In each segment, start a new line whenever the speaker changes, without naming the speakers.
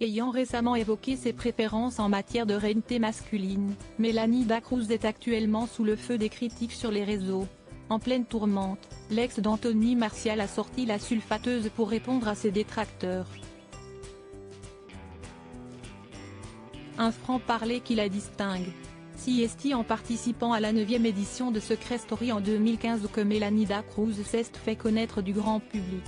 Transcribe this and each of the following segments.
Ayant récemment évoqué ses préférences en matière de reine masculine, Mélanie Dacruz est actuellement sous le feu des critiques sur les réseaux. En pleine tourmente, l'ex d'Anthony Martial a sorti la sulfateuse pour répondre à ses détracteurs. Un franc-parler qui la distingue. C'est en participant à la 9e édition de Secret Story en 2015 que Mélanie Dacruz s'est fait connaître du grand public.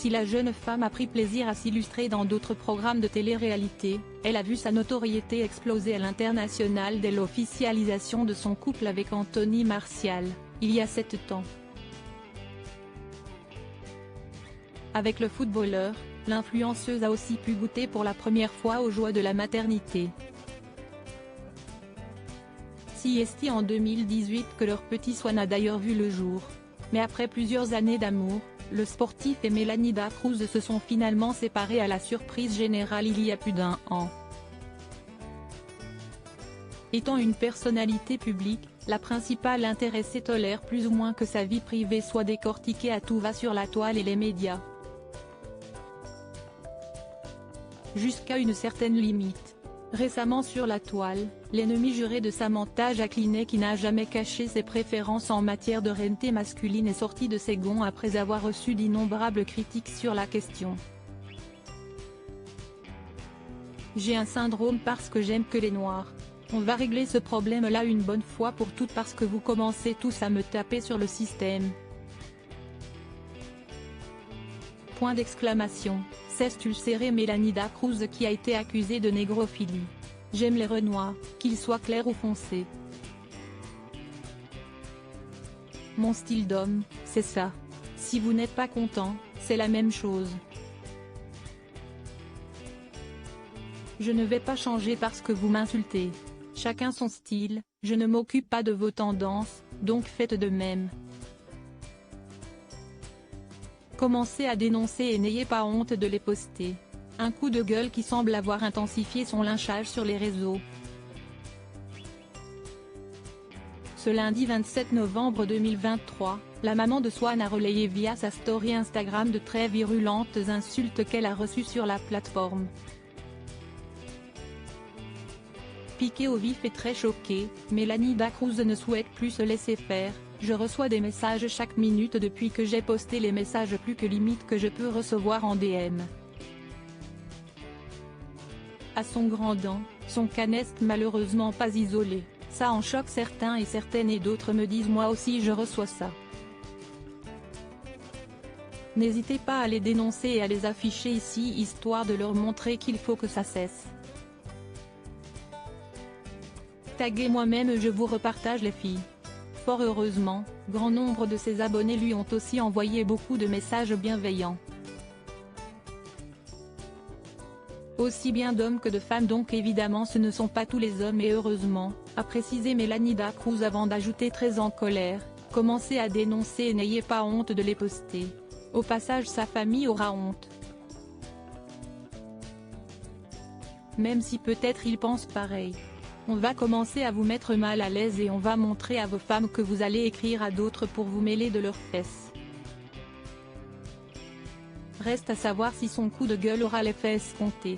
Si la jeune femme a pris plaisir à s'illustrer dans d'autres programmes de télé-réalité, elle a vu sa notoriété exploser à l'international dès l'officialisation de son couple avec Anthony Martial, il y a 7 ans. Avec le footballeur, l'influenceuse a aussi pu goûter pour la première fois aux joies de la maternité. C'est en 2018 que leur petit Swan a d'ailleurs vu le jour. Mais après plusieurs années d'amour, le sportif et Mélanie Dacruz se sont finalement séparés à la surprise générale il y a plus d'1 an. Étant une personnalité publique, la principale intéressée tolère plus ou moins que sa vie privée soit décortiquée à tout va sur la toile et les médias. Jusqu'à une certaine limite. Récemment sur la toile, l'ennemi juré de Samantha Jacquelinet qui n'a jamais caché ses préférences en matière de reine masculine est sorti de ses gonds après avoir reçu d'innombrables critiques sur la question. J'ai un syndrome parce que j'aime que les noirs. On va régler ce problème-là une bonne fois pour toutes parce que vous commencez tous à me taper sur le système. Point d'exclamation. Cesse ulcérée Mélanie Dacruz qui a été accusée de négrophilie. J'aime les renois, qu'ils soient clairs ou foncés. Mon style d'homme, c'est ça. Si vous n'êtes pas content, c'est la même chose. Je ne vais pas changer parce que vous m'insultez. Chacun son style, je ne m'occupe pas de vos tendances, donc faites de même. Commencez à dénoncer et n'ayez pas honte de les poster. Un coup de gueule qui semble avoir intensifié son lynchage sur les réseaux. Ce lundi 27 novembre 2023, la maman de Swan a relayé via sa story Instagram de très virulentes insultes qu'elle a reçues sur la plateforme. Piquée au vif et très choquée, Mélanie Dacruz ne souhaite plus se laisser faire. Je reçois des messages chaque minute depuis que j'ai posté les messages plus que limite que je peux recevoir en DM. À son grand dent, son cas n'est malheureusement pas isolé, ça en choque certains et certaines et d'autres me disent moi aussi je reçois ça. N'hésitez pas à les dénoncer et à les afficher ici histoire de leur montrer qu'il faut que ça cesse. Taguez moi-même je vous repartage les filles. Fort heureusement, grand nombre de ses abonnés lui ont aussi envoyé beaucoup de messages bienveillants. Aussi bien d'hommes que de femmes donc évidemment ce ne sont pas tous les hommes et heureusement, a précisé Mélanie Dacruz avant d'ajouter très en colère, commencez à dénoncer et n'ayez pas honte de les poster. Au passage sa famille aura honte. Même si peut-être ils pensent pareil. On va commencer à vous mettre mal à l'aise et on va montrer à vos femmes que vous allez écrire à d'autres pour vous mêler de leurs fesses. Reste à savoir si son coup de gueule aura l'effet escompté.